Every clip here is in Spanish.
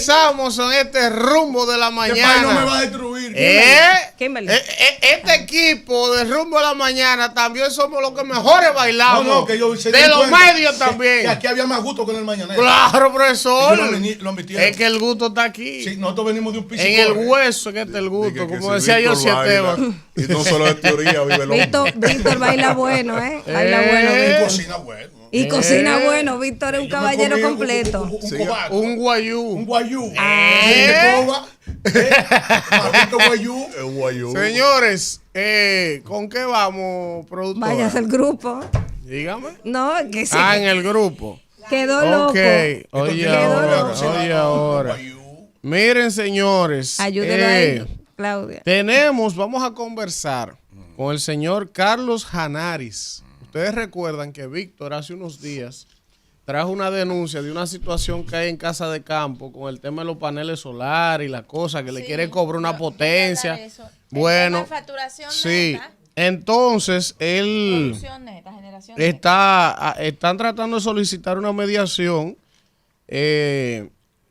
comenzamos en este rumbo de la mañana. Este país no me va a destruir. Este equipo de rumbo de la mañana también somos los que mejores bailamos. No, que yo de los medios también. Que aquí había más gusto que en el mañanero. Claro, profesor. Es que el gusto está aquí. Sí, nosotros venimos de un piso. En el hueso que está el gusto, como decía yo, Esteban. Y no solo de teoría, vive el hombre. Víctor baila bueno, Baila bueno. Y cocina bueno. Y cocina bueno. Víctor es un caballero completo. Un guayú. Un guayú. Señores, ¿con qué vamos, productor? Vayas al grupo. Dígame. No, que sí. En el grupo. Quedó loco. Oye ahora. Miren, señores. Ayúdenlo ahí, Claudia. Vamos a conversar con el señor Carlos Janaris. Ustedes recuerdan que Víctor hace unos días trajo una denuncia de una situación que hay en Casa de Campo con el tema de los paneles solares y la cosa que le quiere cobrar una potencia. Bueno, sí. Entonces, él están tratando de solicitar una mediación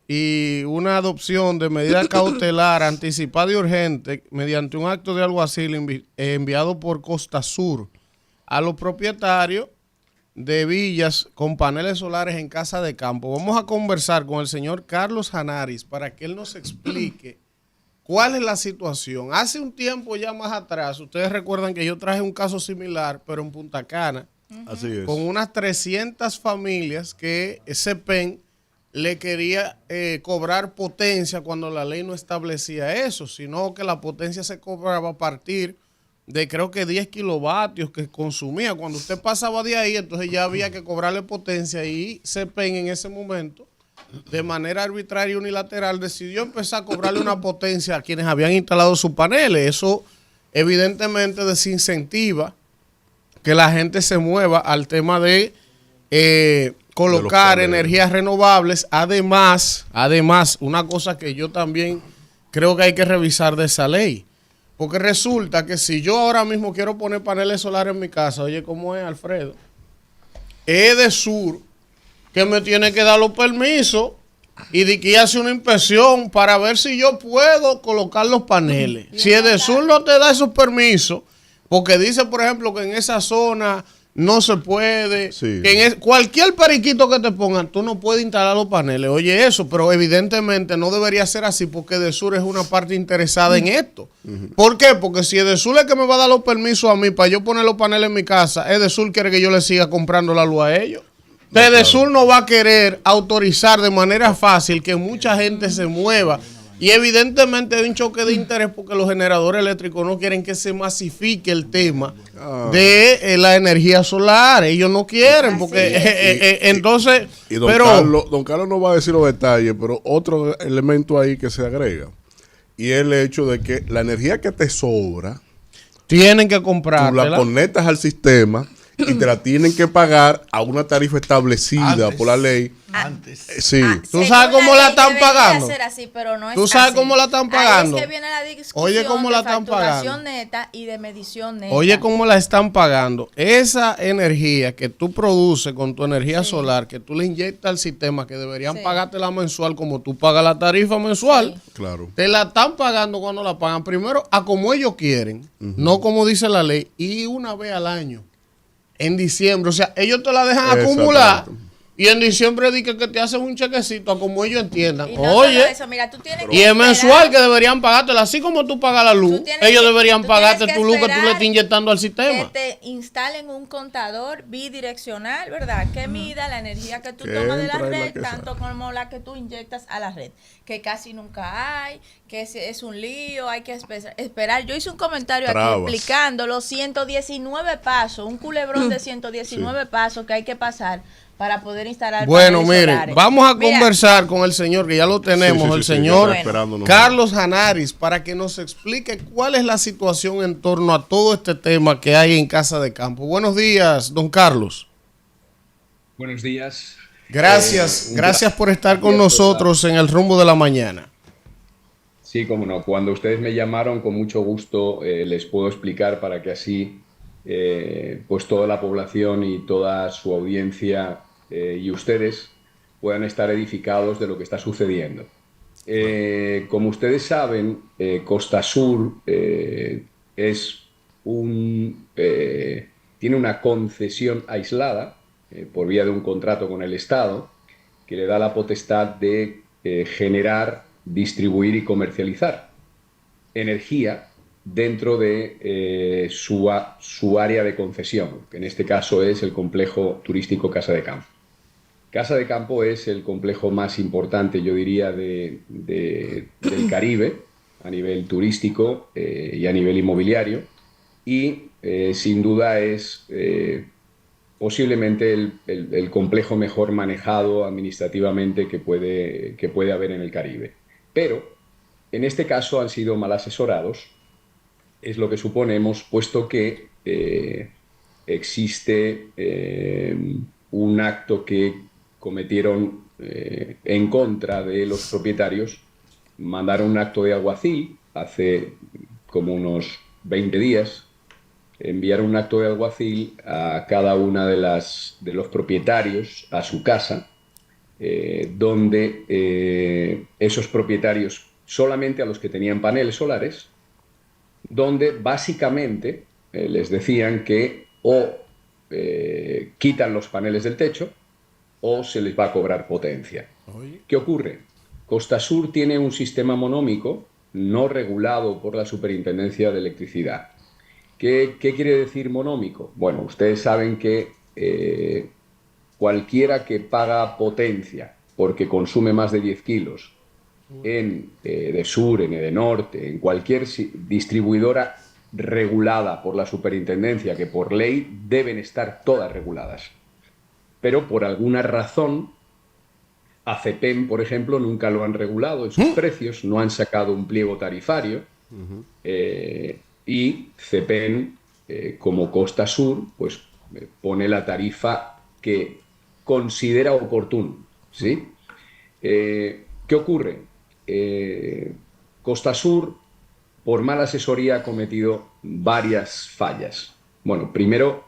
y una adopción de medida cautelar anticipada y urgente mediante un acto de alguacil enviado por Costa Sur a los propietarios de villas con paneles solares en Casa de Campo. Vamos a conversar con el señor Carlos Janaris para que él nos explique cuál es la situación. Hace un tiempo ya más atrás, ustedes recuerdan que yo traje un caso similar, pero en Punta Cana, así es, con unas 300 familias que CEPEN le quería cobrar potencia cuando la ley no establecía eso, sino que la potencia se cobraba a partir de creo que 10 kilovatios que consumía. Cuando usted pasaba de ahí, entonces ya había que cobrarle potencia y CEPEN en ese momento, de manera arbitraria y unilateral, decidió empezar a cobrarle una potencia a quienes habían instalado sus paneles. Eso evidentemente desincentiva que la gente se mueva al tema de colocar energías renovables. Además, una cosa que yo también creo que hay que revisar de esa ley. Porque resulta que si yo ahora mismo quiero poner paneles solares en mi casa, oye, ¿cómo es, Alfredo? EDESUR, que me tiene que dar los permisos y de que hace una inspección para ver si yo puedo colocar los paneles. Si EDESUR no te da esos permisos, porque dice, por ejemplo, que en esa zona no se puede, sí, que cualquier periquito que te pongan, tú no puedes instalar los paneles. Oye, eso, pero evidentemente no debería ser así porque EDESUR es una parte interesada en esto. ¿Por qué? Porque si EDESUR es que me va a dar los permisos a mí para yo poner los paneles en mi casa, EDESUR quiere que yo le siga comprando la luz a ellos. EDESUR no va a querer autorizar de manera fácil que mucha gente se mueva. Y evidentemente hay un choque de interés porque los generadores eléctricos no quieren que se masifique el tema de la energía solar. Ellos no quieren porque entonces... Y don Carlos no va a decir los detalles, pero otro elemento ahí que se agrega. Y es el hecho de que la energía que te sobra... Tienen que comprarla. Tú la conectas al sistema y te la tienen que pagar a una tarifa establecida por la ley. Sí. ¿Tú sabes cómo la están pagando? Así, pero no es ¿Tú sabes así. cómo la están pagando? Ahí es que viene la discusión. Oye, ¿cómo la de están pagando? neta y de medición neta. Oye, ¿cómo la están pagando? Esa energía que tú produces con tu energía solar, que tú le inyectas al sistema, que deberían pagarte la mensual como tú pagas la tarifa mensual. Claro. Te la están pagando cuando la pagan. Primero, a como ellos quieren, no como dice la ley, y una vez al año. En diciembre, o sea, ellos te la dejan acumular y en diciembre dicen que te hacen un chequecito a como ellos entiendan. Y no oye, eso, mira, tú tienes y es mensual que deberían pagártela, así como tú pagas la luz, ellos deberían pagarte tu luz que tú le estás inyectando al sistema. Que te instalen un contador bidireccional, ¿verdad? Que mida la energía que tú tomas de la red, tanto como la que tú inyectas a la red. Que casi nunca hay, que es un lío, hay que esperar. Yo hice un comentario aquí explicando los 119 pasos, un culebrón de 119 pasos que hay que pasar para poder instalar. Bueno, miren, vamos a conversar con el señor, que ya lo tenemos, el señor Carlos Janaris, para que nos explique cuál es la situación en torno a todo este tema que hay en Casa de Campo. Buenos días, don Carlos. Buenos días. Gracias por estar con nosotros en el rumbo de la mañana. Sí, cómo no. Cuando ustedes me llamaron, con mucho gusto les puedo explicar para que así pues toda la población y toda su audiencia y ustedes puedan estar edificados de lo que está sucediendo. Como ustedes saben, Costa Sur tiene una concesión aislada por vía de un contrato con el Estado que le da la potestad de generar, distribuir y comercializar energía dentro de su área de concesión, que en este caso es el complejo turístico Casa de Campo. Casa de Campo es el complejo más importante, yo diría, del Caribe a nivel turístico y a nivel inmobiliario, y sin duda es posiblemente el complejo mejor manejado administrativamente que puede haber en el Caribe. Pero en este caso han sido mal asesorados, es lo que suponemos, puesto que existe un acto que cometieron en contra de los propietarios. Mandaron un acto de alguacil hace como unos 20 días, enviaron un acto de alguacil a cada una de los propietarios a su casa, donde esos propietarios, solamente a los que tenían paneles solares, donde básicamente les decían que o quitan los paneles del techo o se les va a cobrar potencia. ¿Qué ocurre? Costa Sur tiene un sistema monómico no regulado por la Superintendencia de Electricidad. ¿Qué quiere decir monómico? Bueno, ustedes saben que cualquiera que paga potencia porque consume más de 10 kilos en Edesur, en Edenorte, en cualquier distribuidora regulada por la Superintendencia, que por ley deben estar todas reguladas, pero por alguna razón a CEPEN, por ejemplo, nunca lo han regulado en sus precios, no han sacado un pliego tarifario, y CEPEN, como Costa Sur, pues pone la tarifa que considera oportuno, ¿sí? ¿Qué ocurre? Costa Sur, por mala asesoría, ha cometido varias fallas. Bueno, primero,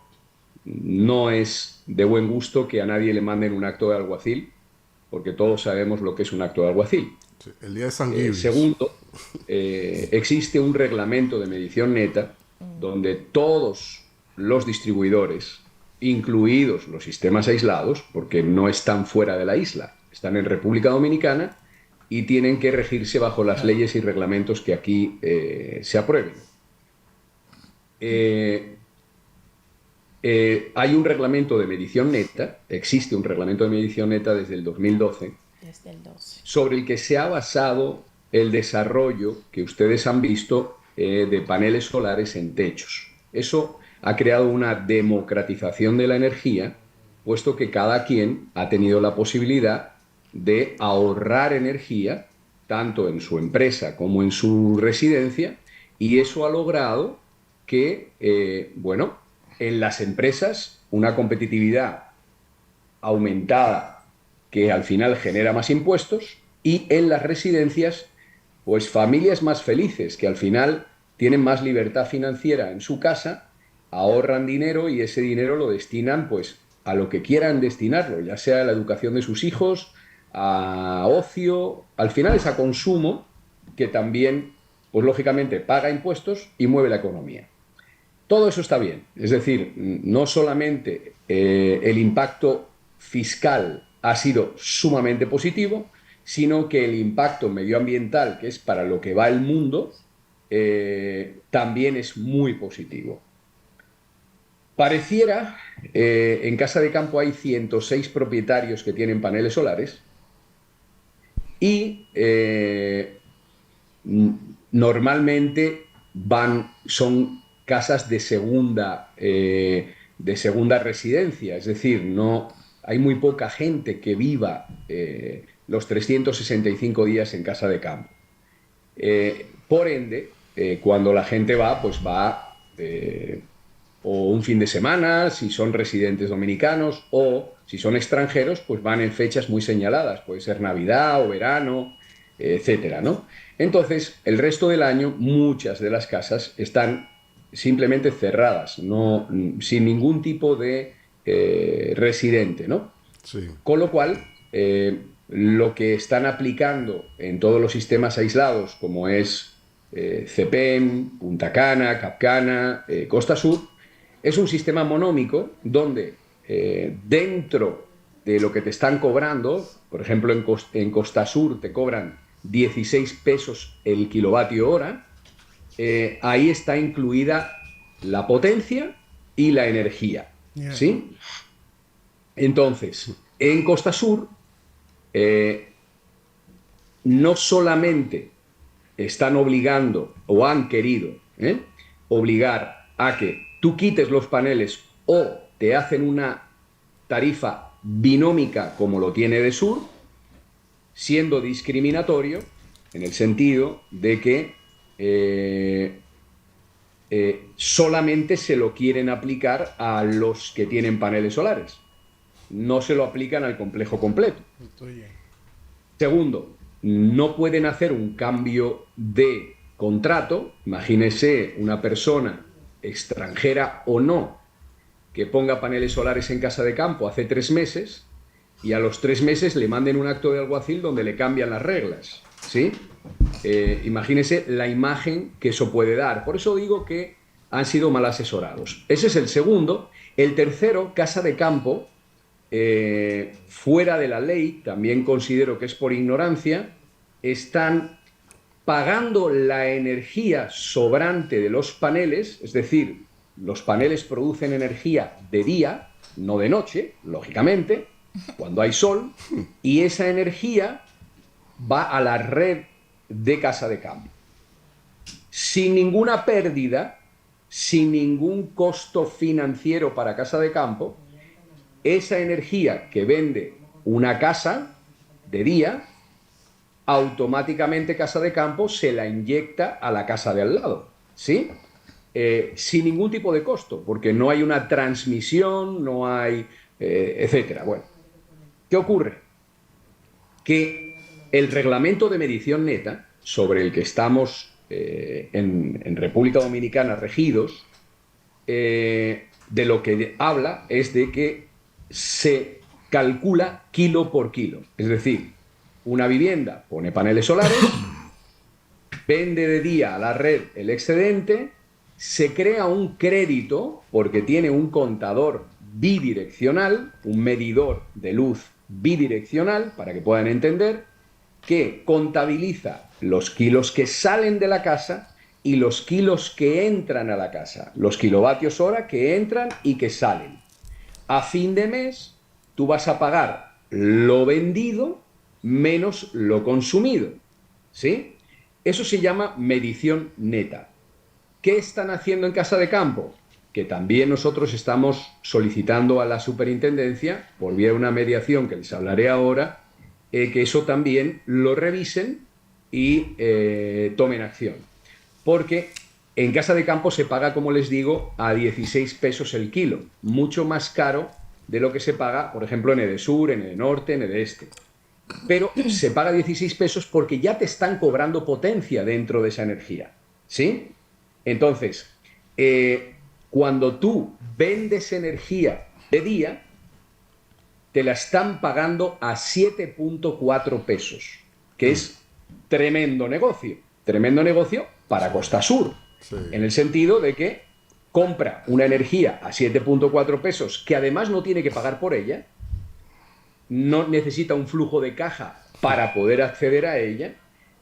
no es de buen gusto que a nadie le manden un acto de alguacil, porque todos sabemos lo que es un acto de alguacil. Sí, el día de San Gibbs. Segundo, existe un reglamento de medición neta donde todos los distribuidores, incluidos los sistemas aislados, porque no están fuera de la isla, están en República Dominicana y tienen que regirse bajo las leyes y reglamentos que aquí se aprueben. Hay un reglamento de medición neta, existe un reglamento de medición neta desde el 2012, sobre el que se ha basado el desarrollo que ustedes han visto de paneles solares en techos. Eso ha creado una democratización de la energía, puesto que cada quien ha tenido la posibilidad de ahorrar energía, tanto en su empresa como en su residencia, y eso ha logrado que, bueno, en las empresas una competitividad aumentada que al final genera más impuestos, y en las residencias, pues familias más felices que al final tienen más libertad financiera en su casa, ahorran dinero y ese dinero lo destinan pues a lo que quieran destinarlo, ya sea a la educación de sus hijos, a ocio, al final es a consumo, que también, pues lógicamente paga impuestos y mueve la economía. Todo eso está bien, es decir, no solamente el impacto fiscal ha sido sumamente positivo, sino que el impacto medioambiental, que es para lo que va el mundo, también es muy positivo. Pareciera, en Casa de Campo hay 106 propietarios que tienen paneles solares y normalmente son casas de segunda residencia, es decir, no hay muy poca gente que viva los 365 días en Casa de Campo. Por ende, cuando la gente va, pues va o un fin de semana, si son residentes dominicanos, o si son extranjeros, pues van en fechas muy señaladas, puede ser Navidad o verano, etcétera, ¿no? Entonces, el resto del año, muchas de las casas están simplemente cerradas, sin ningún tipo de residente, ¿no? Sí. Con lo cual, lo que están aplicando en todos los sistemas aislados, como es CEPEM, Punta Cana, Capcana, Costa Sur, es un sistema monómico donde dentro de lo que te están cobrando, por ejemplo en Costa Sur te cobran 16 pesos el kilovatio hora, ahí está incluida la potencia y la energía, ¿sí? Entonces, en Costa Sur no solamente están obligando o han querido obligar a que tú quites los paneles o te hacen una tarifa binómica como lo tiene Edesur, siendo discriminatorio en el sentido de que solamente se lo quieren aplicar a los que tienen paneles solares. No se lo aplican al complejo completo. Segundo, no pueden hacer un cambio de contrato. Imagínese una persona extranjera o no que ponga paneles solares en casa de campo hace 3 meses y a los 3 meses le manden un acto de alguacil donde le cambian las reglas, ¿sí? Imagínese la imagen que eso puede dar. Por eso digo que han sido mal asesorados. Ese es el segundo. El tercero, casa de campo, fuera de la ley, también considero que es por ignorancia, están pagando la energía sobrante de los paneles, es decir, los paneles producen energía de día, no de noche, lógicamente, cuando hay sol, y esa energía va a la red de casa de campo. Sin ninguna pérdida, sin ningún costo financiero para casa de campo, esa energía que vende una casa de día, automáticamente casa de campo se la inyecta a la casa de al lado, ¿sí? Sin ningún tipo de costo, porque no hay una transmisión, no hay, etcétera. Bueno, ¿qué ocurre? Que el reglamento de medición neta, sobre el que estamos en República Dominicana regidos, de lo que habla es de que se calcula kilo por kilo. Es decir, una vivienda pone paneles solares, vende de día a la red el excedente, se crea un crédito porque tiene un contador bidireccional, un medidor de luz bidireccional, para que puedan entender, que contabiliza los kilos que salen de la casa y los kilos que entran a la casa, los kilovatios hora que entran y que salen. A fin de mes, tú vas a pagar lo vendido menos lo consumido, ¿sí? Eso se llama medición neta. ¿Qué están haciendo en casa de campo? Que también nosotros estamos solicitando a la superintendencia, por vía de una mediación que les hablaré ahora, que eso también lo revisen y tomen acción. Porque en casa de campo se paga, como les digo, a 16 pesos el kilo, mucho más caro de lo que se paga, por ejemplo, en Edesur, en Edenorte, en Edeste. Pero se paga 16 pesos porque ya te están cobrando potencia dentro de esa energía, ¿sí? Entonces, cuando tú vendes energía de día, te la están pagando a 7,4 pesos, que es tremendo negocio para Costa Sur, sí, en el sentido de que compra una energía a 7,4 pesos, que además no tiene que pagar por ella, no necesita un flujo de caja para poder acceder a ella,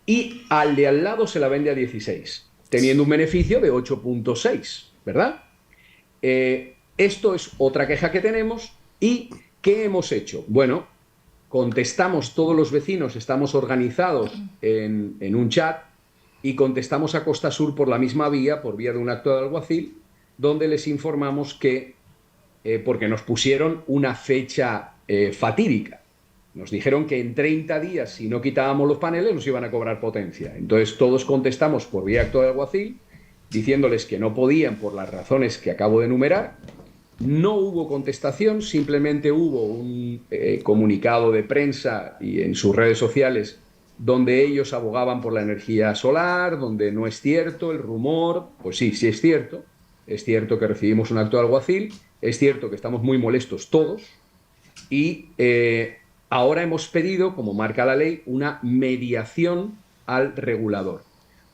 y al de al lado se la vende a 16, teniendo un beneficio de 8,6, ¿verdad? Esto es otra queja que tenemos. ¿Y qué hemos hecho? Bueno, contestamos todos los vecinos, estamos organizados en un chat y contestamos a Costa Sur por la misma vía, por vía de un acto de alguacil, donde les informamos que, porque nos pusieron una fecha fatídica, nos dijeron que en 30 días, si no quitábamos los paneles, nos iban a cobrar potencia. Entonces todos contestamos por vía de acto de alguacil, diciéndoles que no podían por las razones que acabo de enumerar. No hubo contestación, simplemente hubo un comunicado de prensa y en sus redes sociales donde ellos abogaban por la energía solar, donde no es cierto el rumor. Pues sí, sí es cierto que recibimos un acto de alguacil, es cierto que estamos muy molestos todos y ahora hemos pedido, como marca la ley, una mediación al regulador.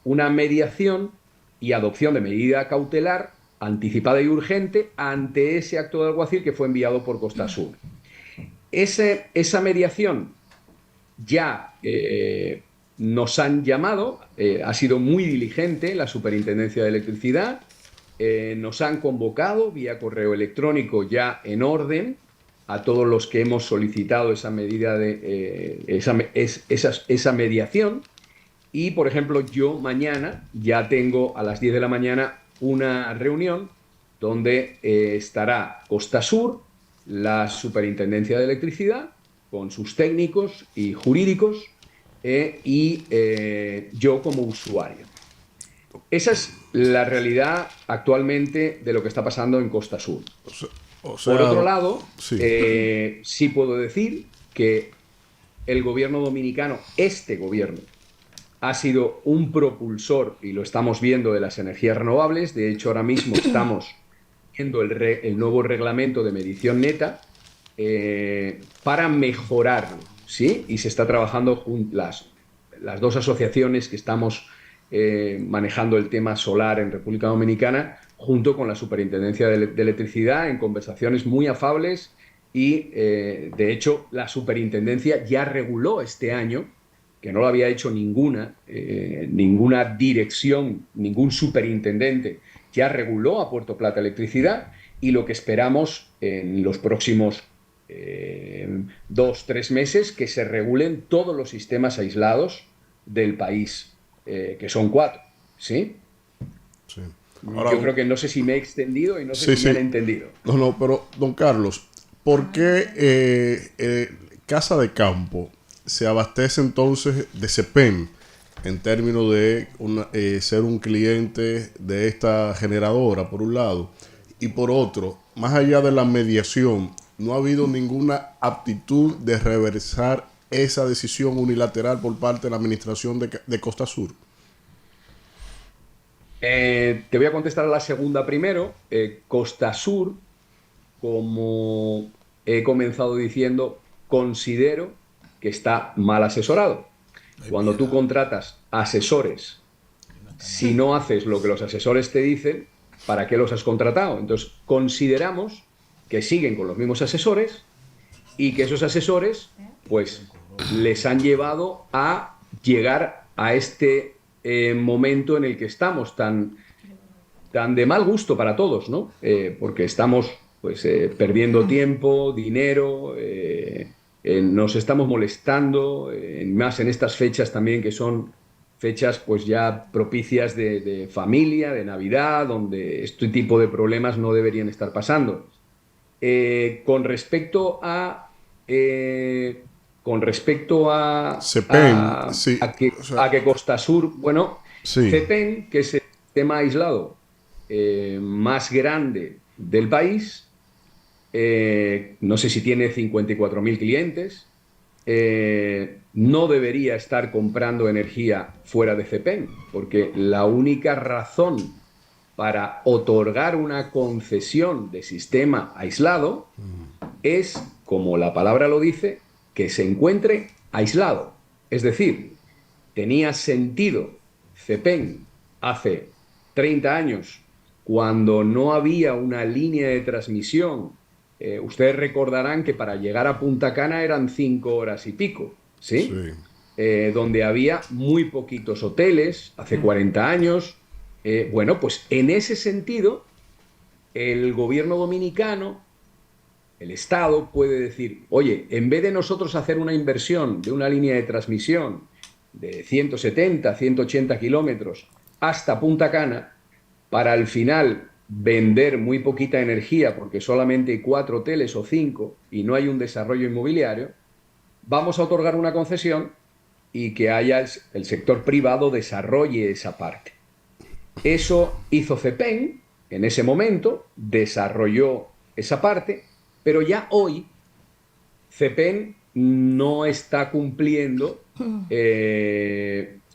Una mediación y adopción de medida cautelar anticipada y urgente ante ese acto de alguacil que fue enviado por Costa Sur. Esa mediación ya nos han llamado, ha sido muy diligente la Superintendencia de Electricidad, nos han convocado vía correo electrónico ya en orden a todos los que hemos solicitado esa medida de esa mediación. Y, por ejemplo, yo mañana ya tengo a las 10 de la mañana una reunión donde estará Costa Sur, la Superintendencia de Electricidad, con sus técnicos y jurídicos, y yo como usuario. Esa es la realidad actualmente de lo que está pasando en Costa Sur. Por otro lado, sí puedo decir que el gobierno dominicano, este gobierno, ha sido un propulsor, y lo estamos viendo, de las energías renovables. De hecho, ahora mismo estamos viendo el nuevo reglamento de medición neta para mejorarlo, ¿sí? Y se está trabajando las dos asociaciones que estamos manejando el tema solar en República Dominicana, junto con la Superintendencia de Electricidad, en conversaciones muy afables. Y, de hecho, la Superintendencia ya reguló este año, que no lo había hecho ninguna dirección, ningún superintendente, ya reguló a Puerto Plata Electricidad, y lo que esperamos en los próximos 2-3 meses, que se regulen todos los sistemas aislados del país, que son 4, ¿sí? Sí. Ahora, yo creo que no sé si me he extendido y no sé si me han entendido. No, pero, don Carlos, ¿por qué Casa de Campo se abastece entonces de CEPEN en términos de ser un cliente de esta generadora, por un lado? Y por otro, más allá de la mediación, ¿no ha habido ninguna aptitud de reversar esa decisión unilateral por parte de la administración de Costa Sur? Te voy a contestar a la segunda primero. Costa Sur, como he comenzado diciendo, considero que está mal asesorado. Cuando tú contratas asesores, si no haces lo que los asesores te dicen, ¿para qué los has contratado? Entonces, consideramos que siguen con los mismos asesores y que esos asesores, pues, les han llevado a llegar a este momento en el que estamos tan de mal gusto para todos, ¿no? Porque estamos, pues, perdiendo tiempo, dinero, nos estamos molestando, más en estas fechas también, que son fechas pues ya propicias de familia, de Navidad, donde este tipo de problemas no deberían estar pasando. Con respecto a CEPEN, sí. a que Costa Sur, bueno, sí. CEPEN, que es el sistema aislado más grande del país, no sé si tiene 54.000 clientes, no debería estar comprando energía fuera de CEPEN, porque la única razón para otorgar una concesión de sistema aislado es, como la palabra lo dice, que se encuentre aislado. Es decir, tenía sentido CEPEN hace 30 años, cuando no había una línea de transmisión. Ustedes recordarán que para llegar a Punta Cana eran 5 horas y pico, ¿sí? Donde había muy poquitos hoteles, hace 40 años. Bueno, pues en ese sentido, el gobierno dominicano, el Estado, puede decir, oye, en vez de nosotros hacer una inversión de una línea de transmisión de 170, 180 kilómetros hasta Punta Cana, para al final vender muy poquita energía porque solamente hay 4 hoteles o 5 y no hay un desarrollo inmobiliario, vamos a otorgar una concesión y que haya el sector privado desarrolle esa parte. Eso hizo CEPEN en ese momento, desarrolló esa parte, pero ya hoy CEPEN no está cumpliendo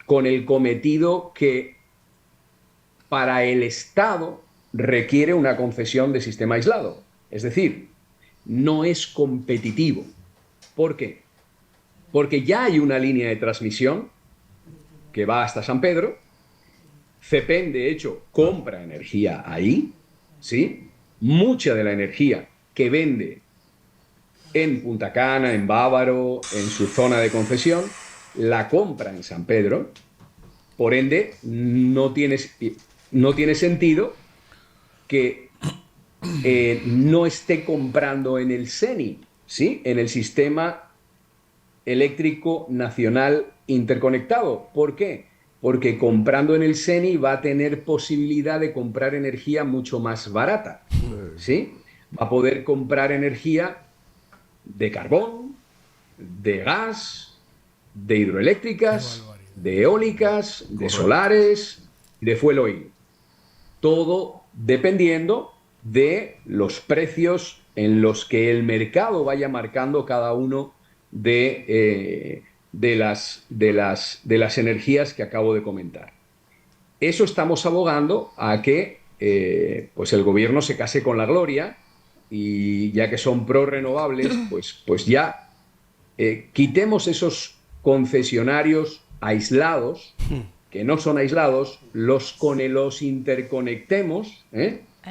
con el cometido que para el Estado requiere una concesión de sistema aislado. Es decir, no es competitivo. ¿Por qué? porque ya hay una línea de transmisión que va hasta San Pedro. CEPEN, de hecho, compra energía ahí, ¿sí? Mucha de la energía que vende en Punta Cana, en Bávaro, en su zona de concesión, la compra en San Pedro. Por ende, no tiene sentido que no esté comprando en el SENI, ¿sí? En el Sistema Eléctrico Nacional Interconectado. ¿Por qué? Porque comprando en el SENI va a tener posibilidad de comprar energía mucho más barata, ¿sí? Va a poder comprar energía de carbón, de gas, de hidroeléctricas, de eólicas, de solares, de fuel oil. Todo dependiendo de los precios en los que el mercado vaya marcando cada uno de las energías que acabo de comentar. Eso estamos abogando a que pues el gobierno se case con la gloria, y ya que son pro renovables, pues ya quitemos esos concesionarios aislados, que no son aislados, los interconectemos,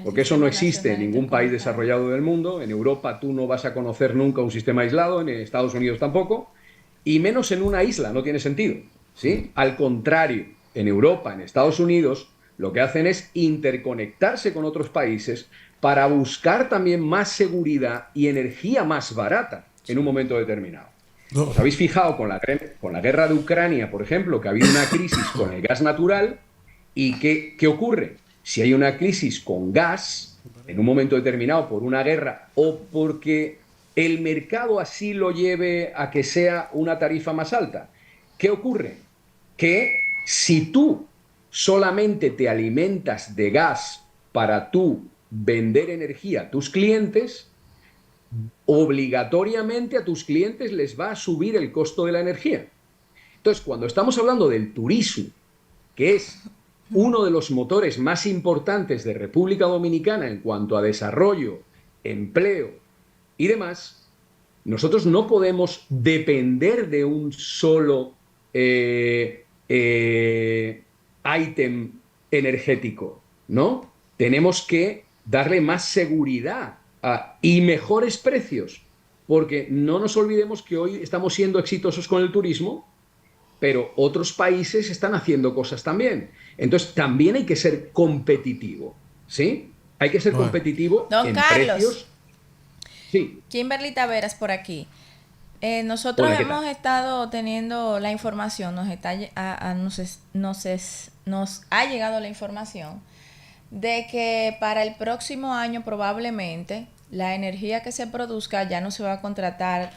porque eso no existe en ningún país desarrollado del mundo. En Europa tú no vas a conocer nunca un sistema aislado, en Estados Unidos tampoco, y menos en una isla, no tiene sentido, ¿sí? Al contrario, en Europa, en Estados Unidos, lo que hacen es interconectarse con otros países para buscar también más seguridad y energía más barata en un momento determinado. ¿Os habéis fijado con la guerra de Ucrania, por ejemplo, que ha habido una crisis con el gas natural? ¿Y qué ocurre? Si hay una crisis con gas, en un momento determinado por una guerra o porque el mercado así lo lleve a que sea una tarifa más alta, ¿qué ocurre? Que si tú solamente te alimentas de gas para tú vender energía a tus clientes, obligatoriamente a tus clientes les va a subir el costo de la energía. Entonces, cuando estamos hablando del turismo, que es uno de los motores más importantes de República Dominicana en cuanto a desarrollo, empleo y demás, nosotros no podemos depender de un solo ítem energético, ¿no? Tenemos que darle más seguridad y mejores precios, porque no nos olvidemos que hoy estamos siendo exitosos con el turismo, pero otros países están haciendo cosas también. Entonces también hay que ser competitivo, ¿sí? Hay que ser competitivo en precios. Sí. Kimberly Taveras por aquí. Nosotros hemos estado teniendo la información, nos ha llegado la información de que para el próximo año probablemente la energía que se produzca ya no se va a contratar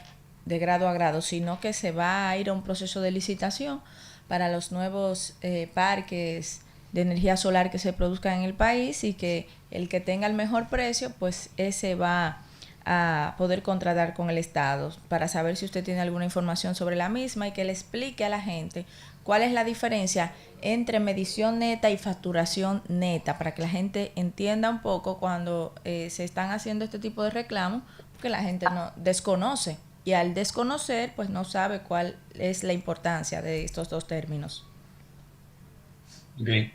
de grado a grado, sino que se va a ir a un proceso de licitación para los nuevos parques de energía solar que se produzcan en el país, y que el que tenga el mejor precio, pues ese va a poder contratar con el Estado, para saber si usted tiene alguna información sobre la misma y que le explique a la gente cuál es la diferencia entre medición neta y facturación neta, para que la gente entienda un poco cuando se están haciendo este tipo de reclamos, porque la gente no desconoce, y al desconocer pues no sabe cuál es la importancia de estos dos términos. Okay.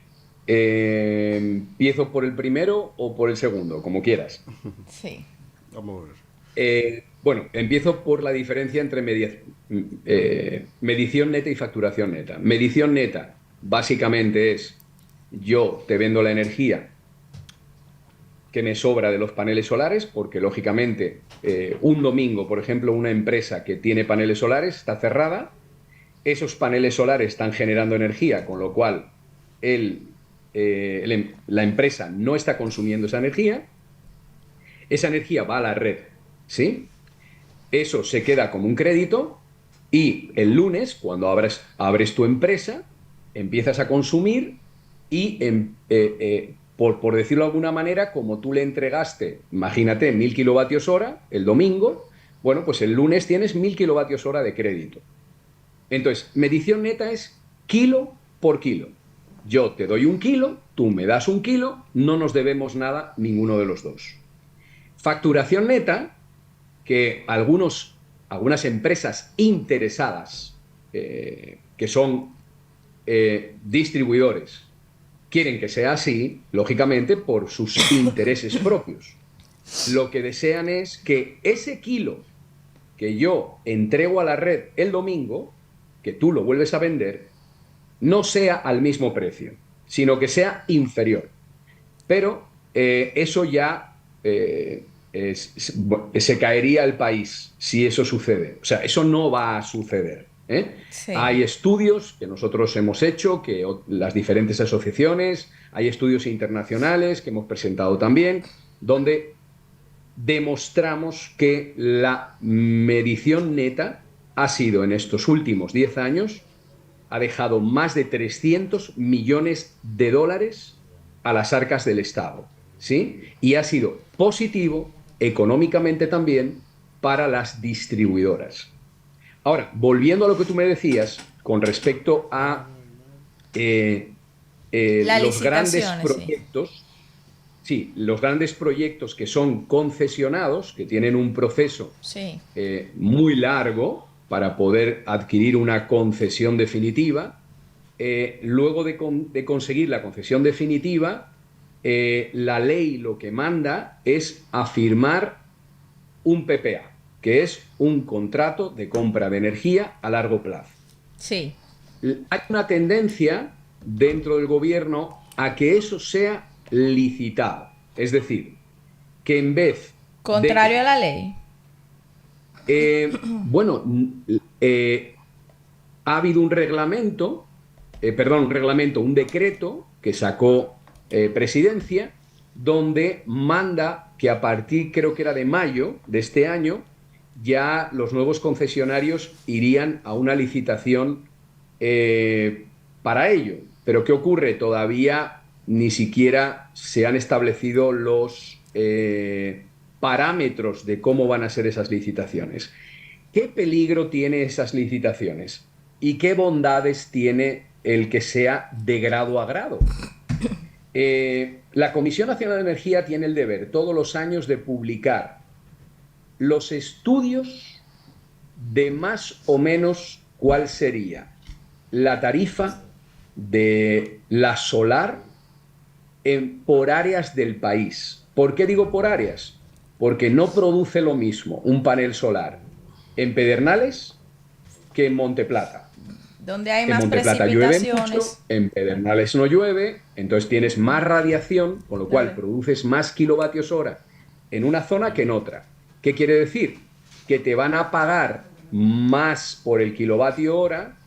¿Empiezo por el primero o por el segundo? Como quieras. Sí. Vamos a ver. Bueno, empiezo por la diferencia entre medición neta y facturación neta. Medición neta básicamente es: yo te vendo la energía que me sobra de los paneles solares, porque lógicamente un domingo, por ejemplo, una empresa que tiene paneles solares está cerrada, esos paneles solares están generando energía, con lo cual la empresa no está consumiendo esa energía va a la red, ¿sí? Eso se queda como un crédito, y el lunes, cuando abres tu empresa, empiezas a consumir y, por decirlo de alguna manera, como tú le entregaste, imagínate, 1000 kilovatios hora el domingo, bueno, pues el lunes tienes 1000 kilovatios hora de crédito. Entonces, medición neta es kilo por kilo. Yo te doy 1 kilo, tú me das 1 kilo, no nos debemos nada ninguno de los dos. Facturación neta, que algunos algunas empresas interesadas, que son distribuidores, quieren que sea así, lógicamente, por sus intereses propios. Lo que desean es que ese kilo que yo entrego a la red el domingo, que tú lo vuelves a vender, no sea al mismo precio, sino que sea inferior. Pero eso ya se caería el país si eso sucede. O sea, eso no va a suceder. Sí. Hay estudios que nosotros hemos hecho, que las diferentes asociaciones, hay estudios internacionales que hemos presentado también, donde demostramos que la medición neta ha sido en estos últimos 10 años, ha dejado más de 300 millones de dólares a las arcas del Estado, ¿sí? Y ha sido positivo económicamente también para las distribuidoras. Ahora, volviendo a lo que tú me decías con respecto a los grandes proyectos, sí, los grandes proyectos que son concesionados, que tienen un proceso muy largo para poder adquirir una concesión definitiva, luego de conseguir la concesión definitiva, la ley lo que manda es a firmar un PPA, que es un contrato de compra de energía a largo plazo. Sí. Hay una tendencia dentro del gobierno a que eso sea licitado. Es decir, que en vez contrario a la ley. Bueno, ha habido un reglamento, un decreto que sacó Presidencia, donde manda que a partir, creo que era de mayo de este año, ya los nuevos concesionarios irían a una licitación para ello. Pero ¿qué ocurre? Todavía ni siquiera se han establecido los parámetros de cómo van a ser esas licitaciones. ¿Qué peligro tiene esas licitaciones? ¿Y qué bondades tiene el que sea de grado a grado? La Comisión Nacional de Energía tiene el deber todos los años de publicar los estudios de más o menos cuál sería la tarifa de la solar por áreas del país. ¿Por qué digo por áreas? Porque no produce lo mismo un panel solar en Pedernales que en Monteplata. Donde hay más precipitaciones. Llueve mucho, en Pedernales no llueve, entonces tienes más radiación, con lo cual produces más kilovatios hora en una zona que en otra. ¿Qué quiere decir? Que te van a pagar más por el kilovatio hora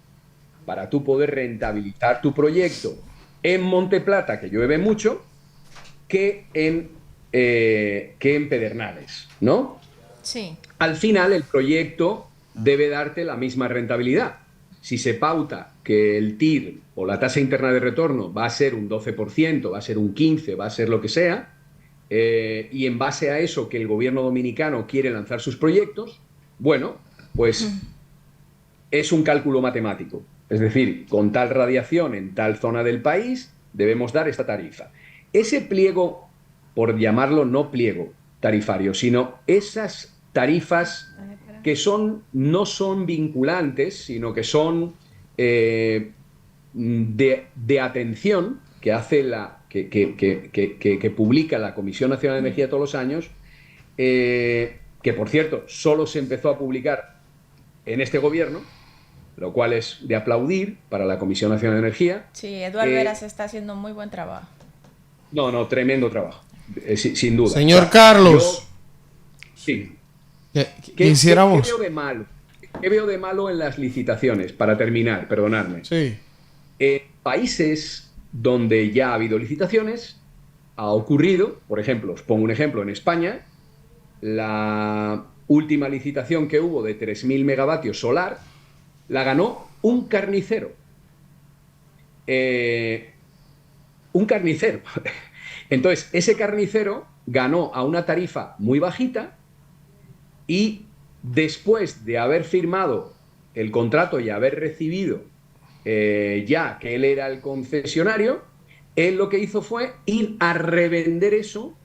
para tú poder rentabilizar tu proyecto en Monteplata, que llueve mucho, que en Pedernales, ¿no? Sí. Al final, el proyecto debe darte la misma rentabilidad. Si se pauta que el TIR o la tasa interna de retorno va a ser un 12%, va a ser un 15%, va a ser lo que sea, y en base a eso que el gobierno dominicano quiere lanzar sus proyectos, bueno, pues es un cálculo matemático. Es decir, con tal radiación en tal zona del país debemos dar esta tarifa. Ese pliego, por llamarlo no pliego tarifario, sino esas tarifas que no son vinculantes, sino que son de atención, que hace que publica la Comisión Nacional de Energía todos los años, que por cierto solo se empezó a publicar en este gobierno, lo cual es de aplaudir para la Comisión Nacional de Energía. Sí, Eduardo Veras está haciendo muy buen trabajo. No, tremendo trabajo, sin duda. Señor Carlos. Sí. ¿Qué hiciéramos? ¿Qué veo de malo en las licitaciones? Para terminar, perdonadme. Sí. Países donde ya ha habido licitaciones, ha ocurrido, por ejemplo, os pongo un ejemplo, en España, la última licitación que hubo de 3.000 megavatios solar, la ganó un carnicero. Un carnicero. Entonces, ese carnicero ganó a una tarifa muy bajita y después de haber firmado el contrato y haber recibido ya que él era el concesionario, él lo que hizo fue ir a revender eso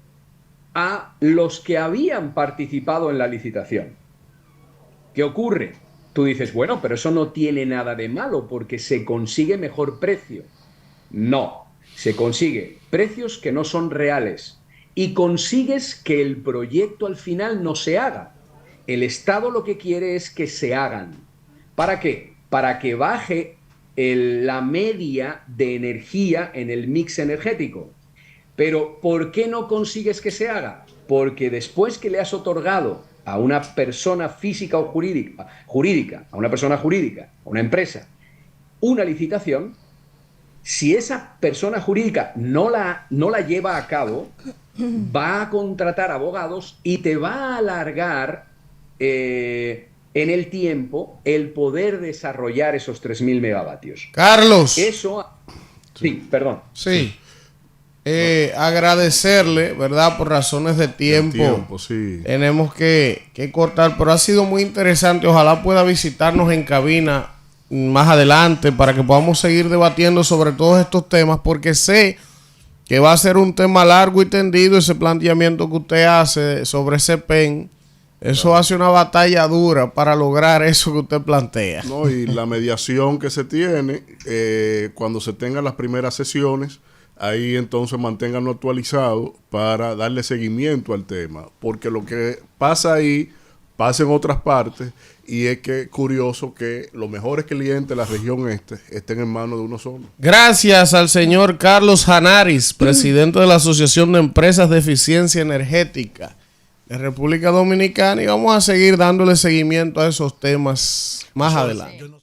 a los que habían participado en la licitación. ¿Qué ocurre? Tú dices, bueno, pero eso no tiene nada de malo porque se consigue mejor precio. No, se consigue precios que no son reales y consigues que el proyecto al final no se haga. El Estado lo que quiere es que se hagan. ¿Para qué? Para que baje la media de energía en el mix energético. Pero ¿por qué no consigues que se haga? Porque después que le has otorgado a una persona física o jurídica, a una persona jurídica, a una empresa, una licitación, si esa persona jurídica no la lleva a cabo, va a contratar abogados y te va a alargar en el tiempo el poder desarrollar esos 3.000 megavatios. Carlos. Eso... Sí, perdón. Sí. Agradecerle, ¿verdad? Por razones de tiempo. Sí. Tenemos que cortar, pero ha sido muy interesante. Ojalá pueda visitarnos en cabina más adelante para que podamos seguir debatiendo sobre todos estos temas, porque sé que va a ser un tema largo y tendido ese planteamiento que usted hace sobre ese PEN. Eso hace una batalla dura para lograr eso que usted plantea. No, y la mediación que se tiene, cuando se tengan las primeras sesiones, ahí entonces manténganlo actualizado para darle seguimiento al tema. Porque lo que pasa ahí, pasa en otras partes, y es que curioso que los mejores clientes de la región estén en manos de uno solo. Gracias al señor Carlos Janaris, presidente de la Asociación de Empresas de Eficiencia Energética de República Dominicana, y vamos a seguir dándole seguimiento a esos temas más adelante.